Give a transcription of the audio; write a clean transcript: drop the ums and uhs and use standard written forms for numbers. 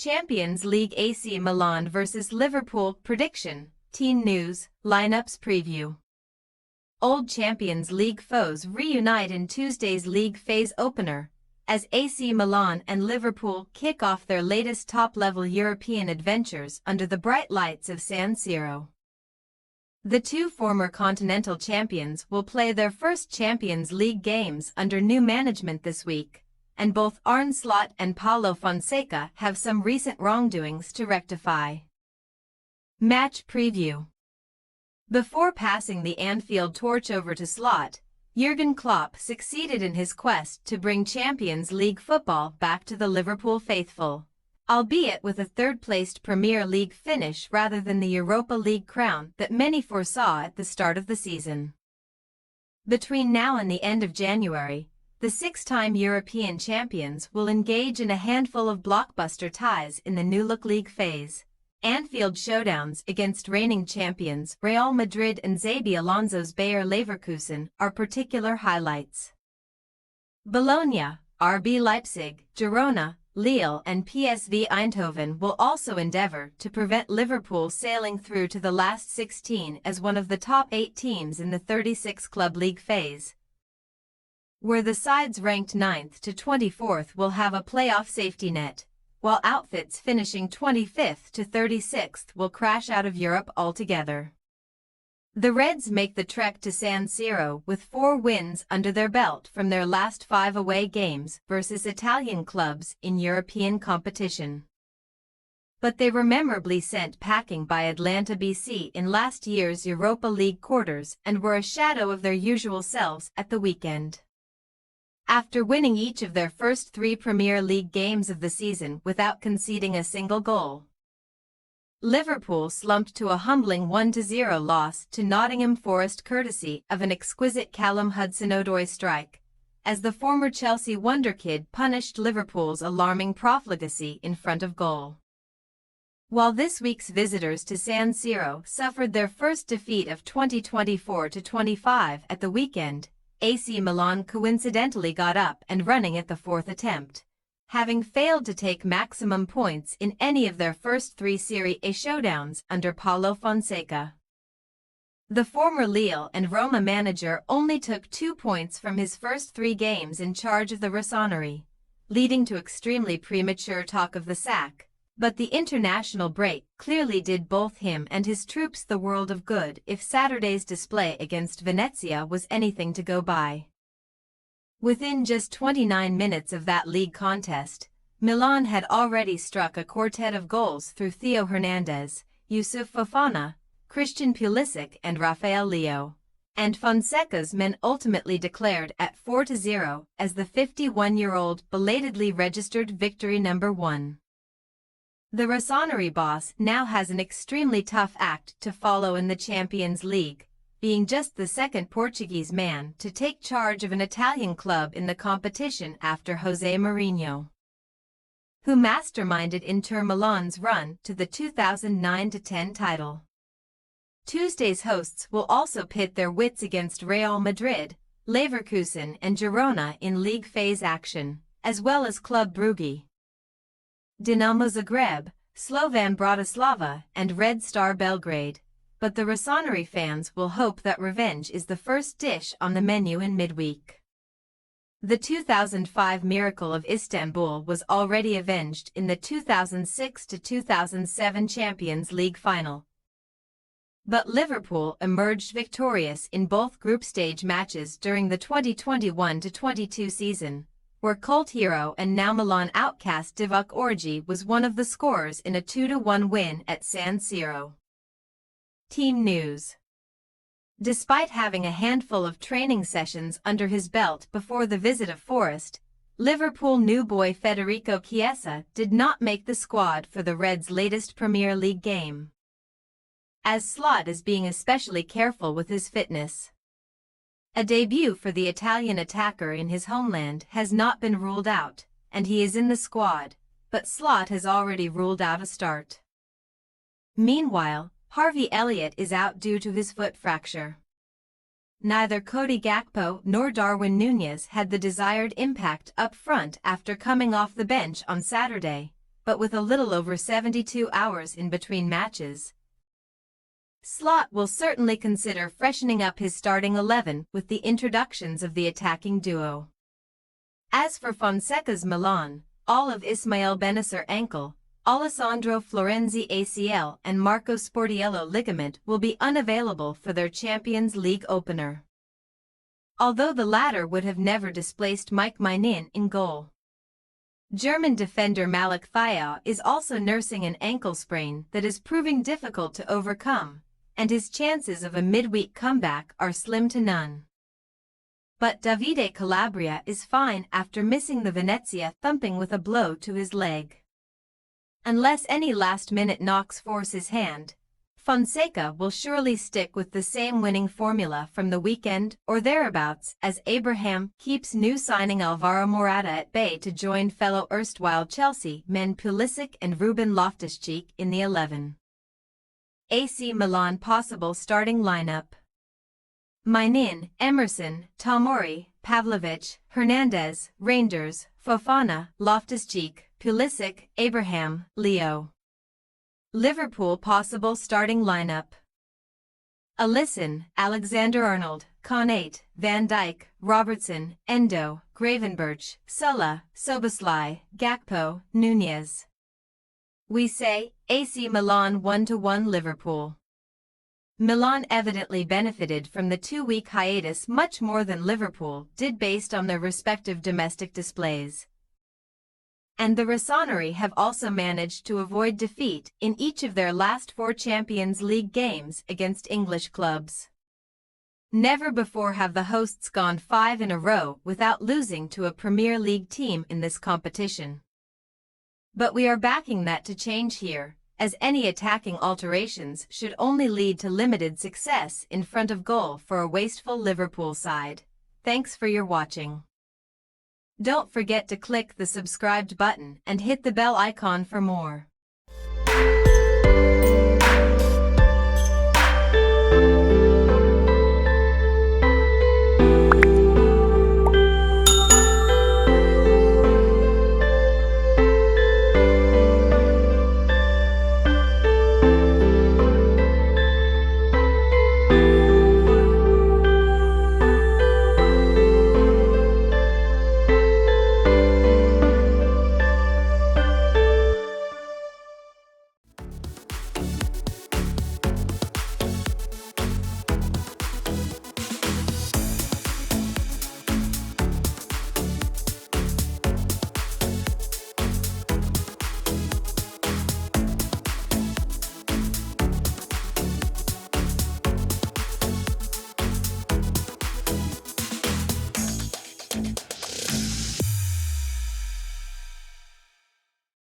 Champions League AC Milan vs Liverpool prediction, team news, lineups preview. Old Champions League foes reunite in Tuesday's league phase opener, as AC Milan and Liverpool kick off their latest top-level European adventures under the bright lights of San Siro. The two former continental champions will play their first Champions League games under new management this week, and both Arne Slot and Paulo Fonseca have some recent wrongdoings to rectify. Match preview. Before passing the Anfield torch over to Slot, Jurgen Klopp succeeded in his quest to bring Champions League football back to the Liverpool faithful, albeit with a third-placed Premier League finish rather than the Europa League crown that many foresaw at the start of the season. Between now and the end of January, the six-time European champions will engage in a handful of blockbuster ties in the new-look league phase. Anfield showdowns against reigning champions Real Madrid and Xabi Alonso's Bayer Leverkusen are particular highlights. Bologna, RB Leipzig, Girona, Lille and PSV Eindhoven will also endeavour to prevent Liverpool sailing through to the last 16 as one of the top 8 teams in the 36-club league phase, where the sides ranked 9th to 24th will have a playoff safety net, while outfits finishing 25th to 36th will crash out of Europe altogether. The Reds make the trek to San Siro with 4 wins under their belt from their last 5 away games versus Italian clubs in European competition. But they were memorably sent packing by Atlanta BC in last year's Europa League quarters and were a shadow of their usual selves at the weekend. After winning each of their first 3 Premier League games of the season without conceding a single goal, Liverpool slumped to a humbling 1-0 loss to Nottingham Forest courtesy of an exquisite Callum Hudson-Odoi strike, as the former Chelsea wonderkid punished Liverpool's alarming profligacy in front of goal. While this week's visitors to San Siro suffered their first defeat of 2024-25 at the weekend, AC Milan coincidentally got up and running at the 4th attempt, having failed to take maximum points in any of their first 3 Serie A showdowns under Paulo Fonseca. The former Lille and Roma manager only took 2 points from his first 3 games in charge of the Rossoneri, leading to extremely premature talk of the sack. But the international break clearly did both him and his troops the world of good if Saturday's display against Venezia was anything to go by. Within just 29 minutes of that league contest, Milan had already struck a quartet of goals through Theo Hernandez, Youssouf Fofana, Christian Pulisic and Rafael Leo, and Fonseca's men ultimately declared at 4-0 as the 51-year-old belatedly registered victory number 1. The Rossoneri boss now has an extremely tough act to follow in the Champions League, being just the second Portuguese man to take charge of an Italian club in the competition after José Mourinho, who masterminded Inter Milan's run to the 2009-10 title. Tuesday's hosts will also pit their wits against Real Madrid, Leverkusen and Girona in league phase action, as well as Club Brugge, Dinamo Zagreb, Slovan Bratislava and Red Star Belgrade, but the Rossoneri fans will hope that revenge is the first dish on the menu in midweek. The 2005 Miracle of Istanbul was already avenged in the 2006-2007 Champions League final, but Liverpool emerged victorious in both group stage matches during the 2021-22 season, where cult hero and now Milan outcast Divock Origi was one of the scorers in a 2-1 win at San Siro. Team news. Despite having a handful of training sessions under his belt before the visit of Forest, Liverpool new boy Federico Chiesa did not make the squad for the Reds' latest Premier League game, as Slot is being especially careful with his fitness. A debut for the Italian attacker in his homeland has not been ruled out, and he is in the squad, but Slot has already ruled out a start. Meanwhile, Harvey Elliott is out due to his foot fracture. Neither Cody Gakpo nor Darwin Núñez had the desired impact up front after coming off the bench on Saturday, but with a little over 72 hours in between matches. Slot will certainly consider freshening up his starting 11 with the introductions of the attacking duo. As for Fonseca's Milan, all of Ismael Benacer ankle, Alessandro Florenzi ACL and Marco Sportiello ligament will be unavailable for their Champions League opener, although the latter would have never displaced Mike Maignan in goal. German defender Malik Thiaw is also nursing an ankle sprain that is proving difficult to overcome, and his chances of a midweek comeback are slim to none. But Davide Calabria is fine after missing the Venezia thumping with a blow to his leg. Unless any last-minute knocks force his hand, Fonseca will surely stick with the same winning formula from the weekend or thereabouts as Abraham keeps new signing Alvaro Morata at bay to join fellow erstwhile Chelsea men Pulisic and Ruben Loftus-Cheek in the 11. AC Milan possible starting lineup: Maignan, Emerson, Tomori, Pavlovic, Hernandez, Reinders, Fofana, Loftus-Cheek, Pulisic, Abraham, Leo. Liverpool possible starting lineup: Alisson, Alexander-Arnold, Konate, Van Dijk, Robertson, Endo, Gravenberch, Sulla, Szoboszlai, Gakpo, Nunez. We say, AC Milan 1-1 Liverpool. Milan evidently benefited from the 2-week hiatus much more than Liverpool did based on their respective domestic displays. And the Rossoneri have also managed to avoid defeat in each of their last 4 Champions League games against English clubs. Never before have the hosts gone 5 in a row without losing to a Premier League team in this competition. But we are backing that to change here, as any attacking alterations should only lead to limited success in front of goal for a wasteful Liverpool side. Thanks for your watching. Don't forget to click the subscribed button and hit the bell icon for more.